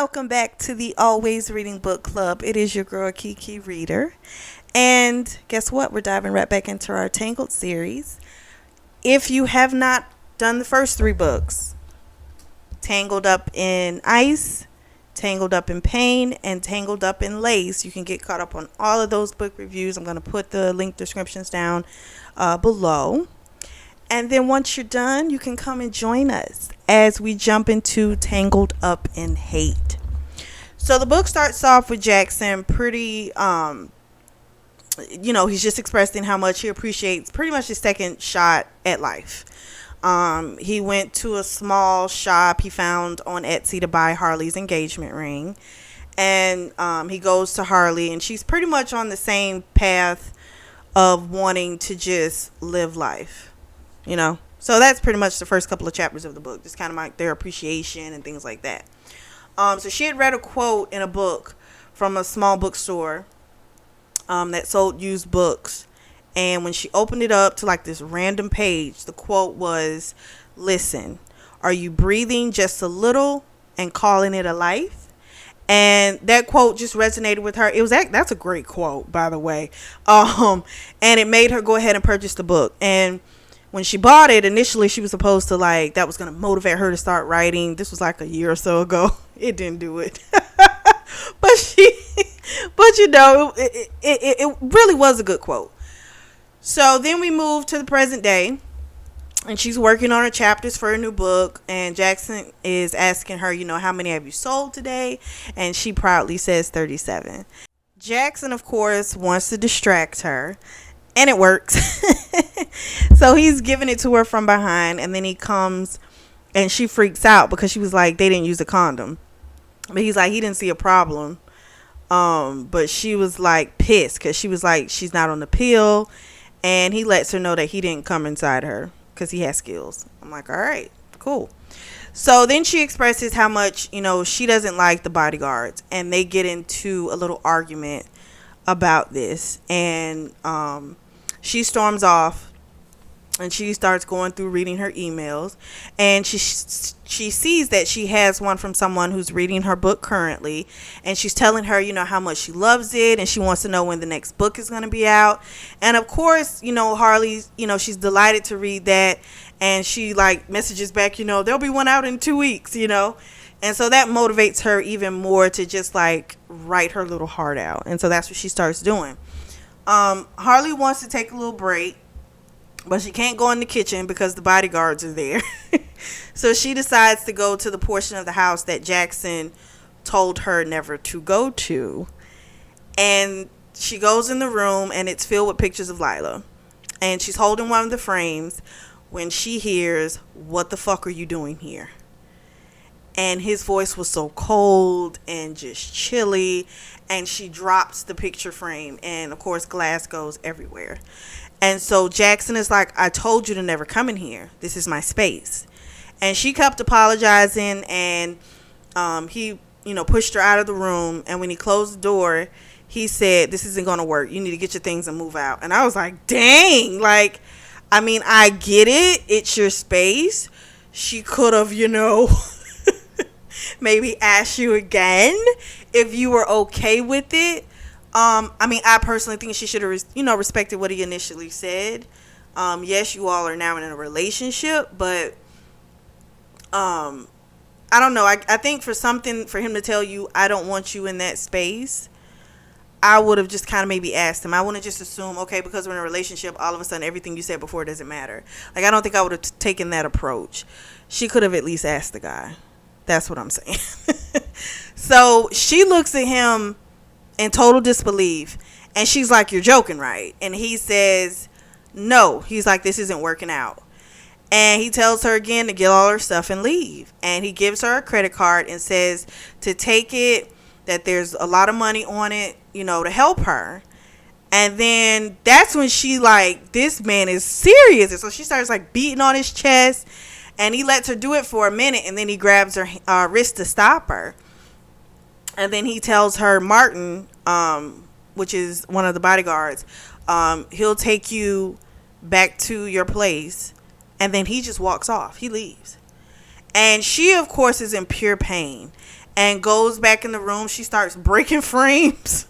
welcome back to the Always Reading Book Club. It is your girl Kiki Reader. And guess what? We're diving right back into our Tangled series. If you have not done the first three books, Tangled Up in Ice, Tangled Up in Pain, and Tangled Up in Lace, you can get caught up on all of those book reviews. I'm going to put the link descriptions down below. And then once you're done, you can come and join us as we jump into Tangled Up in Hate. So the book starts off with Jackson pretty, he's just expressing how much he appreciates pretty much his second shot at life. He went to a small shop he found on Etsy to buy Harley's engagement ring. And he goes to Harley, and she's pretty much on the same path of wanting to just live life. So that's pretty much the first couple of chapters of the book, just kind of like their appreciation and things like that. So she had read a quote in a book from a small bookstore that sold used books, and when she opened it up to like this random page, the quote was, "Listen, are you breathing just a little and calling it a life?" And that quote just resonated with her. That's a great quote, by the way. And it made her go ahead and purchase the book. And when she bought it, initially she was supposed to that was going to motivate her to start writing. This was like a year or so ago. It didn't do it. but it really was a good quote. So then we move to the present day, and she's working on her chapters for a new book, and Jackson is asking her, how many have you sold today? And she proudly says 37. Jackson, of course, wants to distract her. And it works. So he's giving it to her from behind, and then he comes and she freaks out because she was like, they didn't use a condom. But he's like, he didn't see a problem. But she was like pissed because she was like, she's not on the pill. And he lets her know that he didn't come inside her because he has skills. I'm like, all right, cool. So then she expresses how much, she doesn't like the bodyguards, and they get into a little argument about this. And she storms off, and she starts going through reading her emails, and she sees that she has one from someone who's reading her book currently, and she's telling her how much she loves it, and she wants to know when the next book is going to be out. And of course, Harley's, she's delighted to read that, and she messages back, there'll be one out in 2 weeks, and so that motivates her even more to just write her little heart out. And so that's what she starts doing. Harley wants to take a little break, but she can't go in the kitchen because the bodyguards are there. So she decides to go to the portion of the house that Jackson told her never to go to. And she goes in the room, and it's filled with pictures of Lila. And she's holding one of the frames when she hears, "What the fuck are you doing here?" And his voice was so cold and just chilly, and she drops the picture frame, and of course glass goes everywhere. And so Jackson is like, "I told you to never come in here. This is my space." And she kept apologizing, and he pushed her out of the room. And when he closed the door, he said, "This isn't gonna work. You need to get your things and move out." And I was like, dang, I get it, it's your space. She could have maybe ask you again if you were okay with it. I personally think she should have, respected what he initially said. Yes, you all are now in a relationship, but I don't know. I think for him to tell you, "I don't want you in that space," I would have just kind of maybe asked him. I wouldn't just assume, okay, because we're in a relationship, all of a sudden everything you said before doesn't matter. I don't think I would have taken that approach. She could have at least asked the guy. That's what I'm saying. So she looks at him in total disbelief, and she's like, "You're joking, right?" And he says, "No." He's like, "This isn't working out." And he tells her again to get all her stuff and leave. And he gives her a credit card and says to take it, that there's a lot of money on it, to help her. And then that's when she this man is serious. And so she starts beating on his chest. And he lets her do it for a minute, and then he grabs her wrist to stop her. And then he tells her, Martin, which is one of the bodyguards, he'll take you back to your place. And then he just walks off. He leaves. And she, of course, is in pure pain. and goes back in the room. She starts breaking frames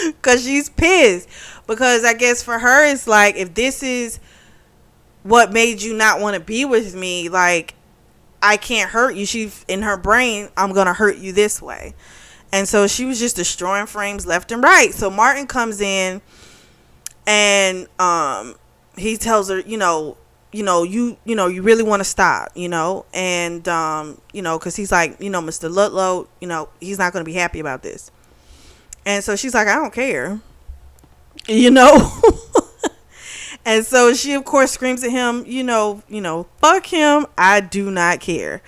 because she's pissed. Because I guess for her, it's like, if this is what made you not want to be with me, like, I can't hurt you. She's in her brain, I'm going to hurt you this way. And so she was just destroying frames left and right. So Martin comes in and he tells her, you really want to stop, and because he's like, Mr. Ludlow, he's not going to be happy about this. And so she's like, I don't care, And so she, of course, screams at him, fuck him. I do not care.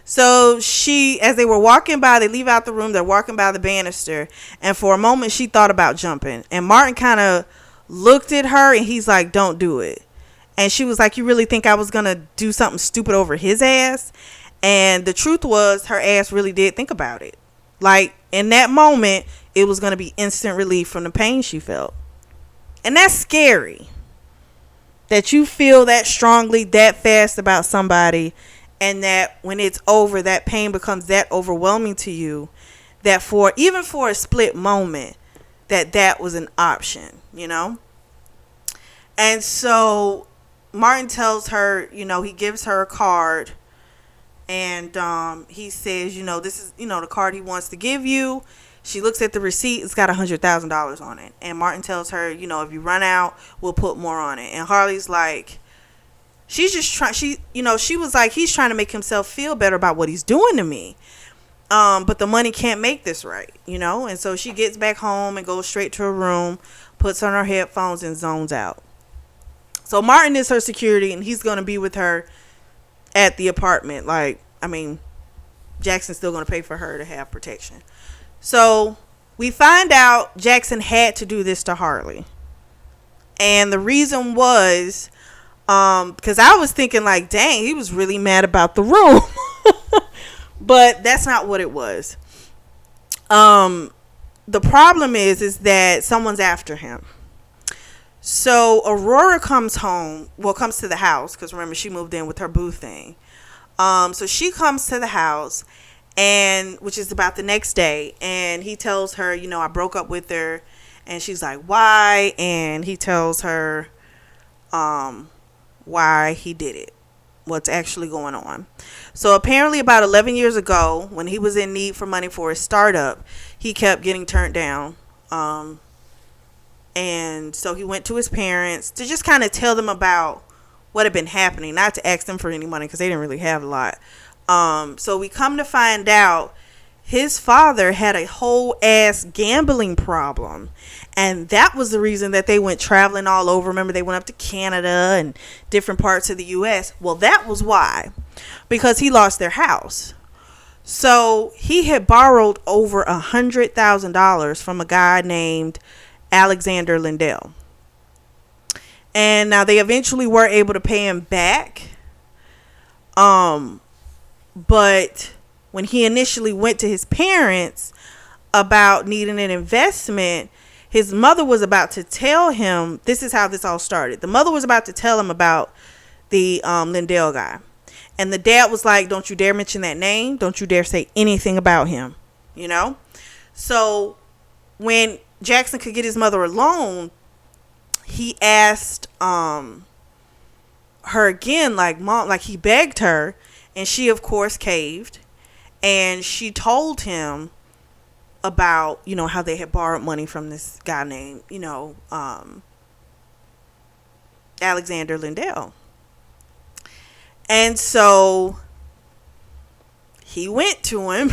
So as they were walking by, they leave out the room. They're walking by the banister. And for a moment, she thought about jumping. And Martin kind of looked at her and he's like, don't do it. And she was like, you really think I was going to do something stupid over his ass? And the truth was, her ass really did think about it. Like, in that moment, it was going to be instant relief from the pain she felt. And that's scary. That you feel that strongly, that fast about somebody, and that when it's over, that pain becomes that overwhelming to you, that even for a split moment, that was an option, And so Martin tells her, he gives her a card, and he says, this is, the card he wants to give you. She looks at the receipt. It's got $100,000 on it. And Martin tells her, if you run out, we'll put more on it. And Harley's like, she's just trying, she was like, he's trying to make himself feel better about what he's doing to me. But the money can't make this right, And so she gets back home and goes straight to her room, puts on her headphones and zones out. So Martin is her security and he's going to be with her at the apartment. Jackson's still going to pay for her to have protection. So we find out Jackson had to do this to Harley. And the reason was because I was thinking like, dang, he was really mad about the room. But that's not what it was. The problem is that someone's after him. So Aurora comes to the house, because remember, she moved in with her boo thing. So she comes to the house, and which is about the next day, and he tells her, I broke up with her, and she's like, why? And he tells her why he did it, what's actually going on. So apparently about 11 years ago, when he was in need for money for his startup, he kept getting turned down. And so he went to his parents to just kind of tell them about what had been happening, not to ask them for any money because they didn't really have a lot. So we come to find out his father had a whole ass gambling problem, and that was the reason that they went traveling all over. Remember, they went up to Canada and different parts of the US. Well, that was why, because he lost their house. So he had borrowed over $100,000 from a guy named Alexander Lindell. And now they eventually were able to pay him back. But when he initially went to his parents about needing an investment, his mother was about to tell him, this is how this all started. The mother was about to tell him about the Lindell guy. And the dad was like, don't you dare mention that name. Don't you dare say anything about him. So when Jackson could get his mother a loan, he asked her again, like, mom, like he begged her, and she of course caved, and she told him about, how they had borrowed money from this guy named, Alexander Lindell. And so he went to him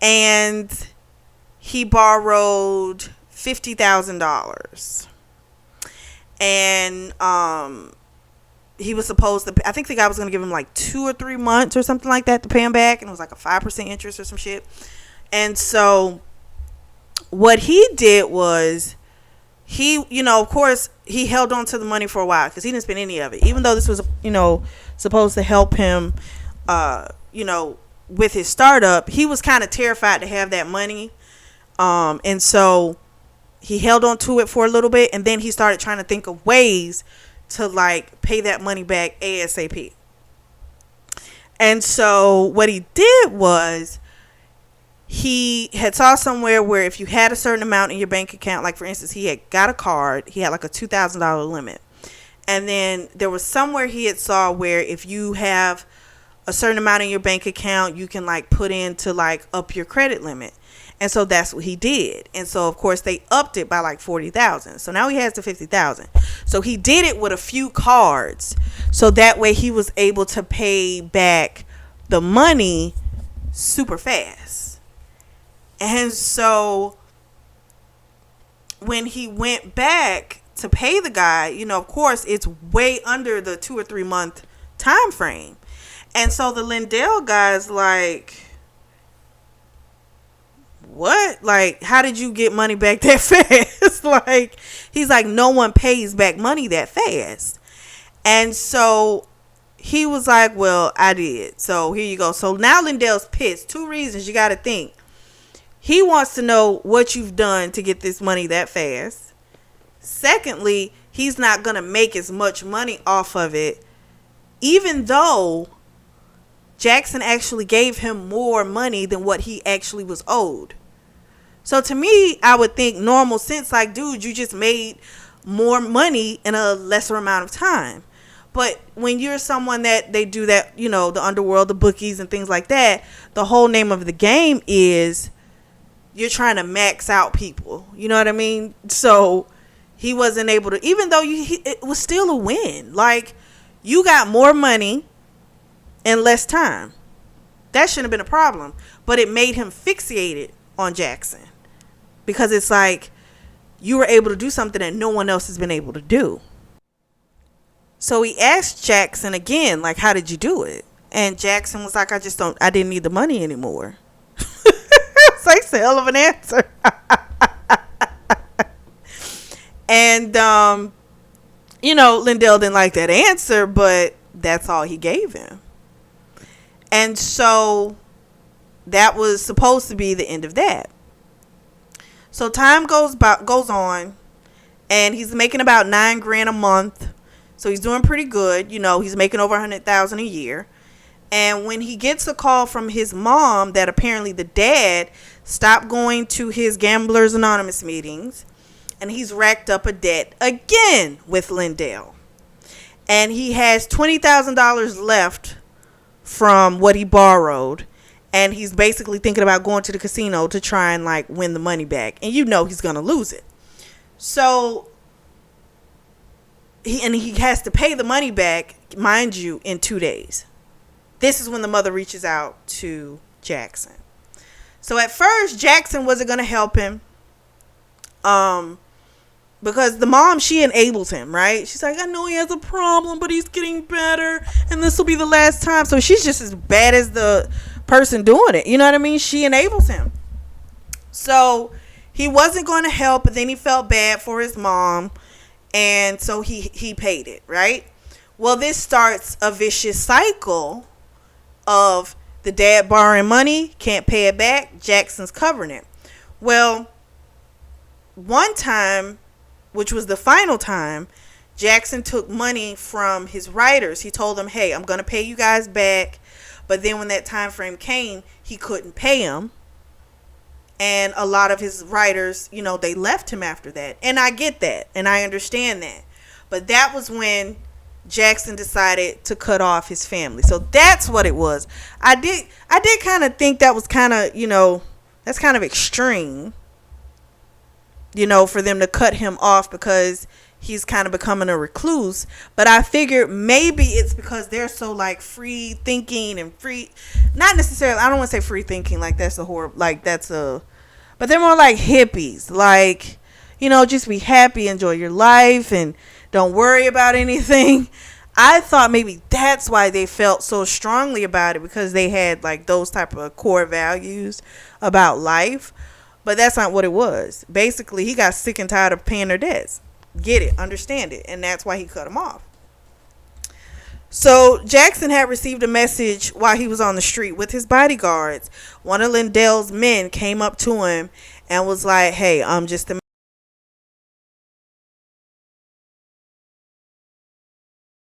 and he borrowed $50,000. And he was supposed to, I think the guy was going to give him like 2 or 3 months or something like that to pay him back. And it was like a 5% interest or some shit. And so what he did was he, of course, he held on to the money for a while because he didn't spend any of it. Even though this was, supposed to help him, with his startup, he was kind of terrified to have that money. And so he held on to it for a little bit, and then he started trying to think of ways to like pay that money back ASAP. And so what he did was he had saw somewhere where if you had a certain amount in your bank account, like for instance, he had got a card, he had like a $2,000 limit. And then there was somewhere he had saw where if you have a certain amount in your bank account, you can like put in to like up your credit limit. And so that's what he did. And so of course they upped it by like 40,000. So now he has the 50,000. So he did it with a few cards. So that way he was able to pay back the money super fast. And so when he went back to pay the guy, you know, of course, it's way under the 2 or 3 month time frame. And so the Lindell guy's like, what? Like, how did you get money back that fast? Like, he's like, no one pays back money that fast. And so he was like, well, I did. So here you go. So now Lindell's pissed. 2 reasons you got to think. He wants to know what you've done to get this money that fast. Secondly, he's not going to make as much money off of it, even though Jackson actually gave him more money than what he actually was owed. So to me, I would think normal sense, like, dude, you just made more money in a lesser amount of time. But when you're someone that they do that, you know, the underworld, the bookies and things like that, the whole name of the game is you're trying to max out people. You know what I mean? So he wasn't able to, even though it was still a win. Like, you got more money in less time. That shouldn't have been a problem. But it made him fixated on Jackson. Because it's like, you were able to do something that no one else has been able to do. So he asked Jackson again, like, how did you do it? And Jackson was like, I didn't need the money anymore. It's a hell of an answer. And, you know, Lindell didn't like that answer, but that's all he gave him. And so that was supposed to be the end of that. So time goes on, and he's making about $9,000 a month. So he's doing pretty good. You know, he's making over $100,000 a year. And when he gets a call from his mom that apparently the dad stopped going to his Gamblers Anonymous meetings, and he's racked up a debt again with Lindell. And he has $20,000 left from what he borrowed. And he's basically thinking about going to the casino to try and like win the money back. And you know he's going to lose it. So he has to pay the money back, mind you, in 2 days. This is when the mother reaches out to Jackson. So at first, Jackson wasn't going to help him. Because the mom, she enables him, right? She's like, I know he has a problem, but he's getting better. And this will be the last time. So she's just as bad as the person doing it. You know what I mean? She enables him. So he wasn't going to help, but then he felt bad for his mom. And so he paid it, right? Well, this starts a vicious cycle of the dad borrowing money, can't pay it back, Jackson's covering it. Well, one time, which was the final time, Jackson took money from his writers. He told them, hey, I'm going to pay you guys back. But then when that time frame came, he couldn't pay them. And a lot of his writers, you know, they left him after that. And I get that. And I understand that. But that was when Jackson decided to cut off his family. So that's what it was. I did kind of think that was kind of, you know, that's kind of extreme, you know, for them to cut him off because he's kind of becoming a recluse. But I figured maybe it's because they're so like free thinking and free, not necessarily, I don't want to say free thinking, like that's a horrible, like that's a, but they're more like hippies, like, you know, just be happy, enjoy your life, and don't worry about anything. I thought maybe that's why they felt so strongly about it, because they had like those type of core values about life. But that's not what it was. Basically, he got sick and tired of paying their debts. Get it, understand it. And that's why he cut them off. So Jackson had received a message while he was on the street with his bodyguards. One of Lindell's men came up to him and was like, hey, just a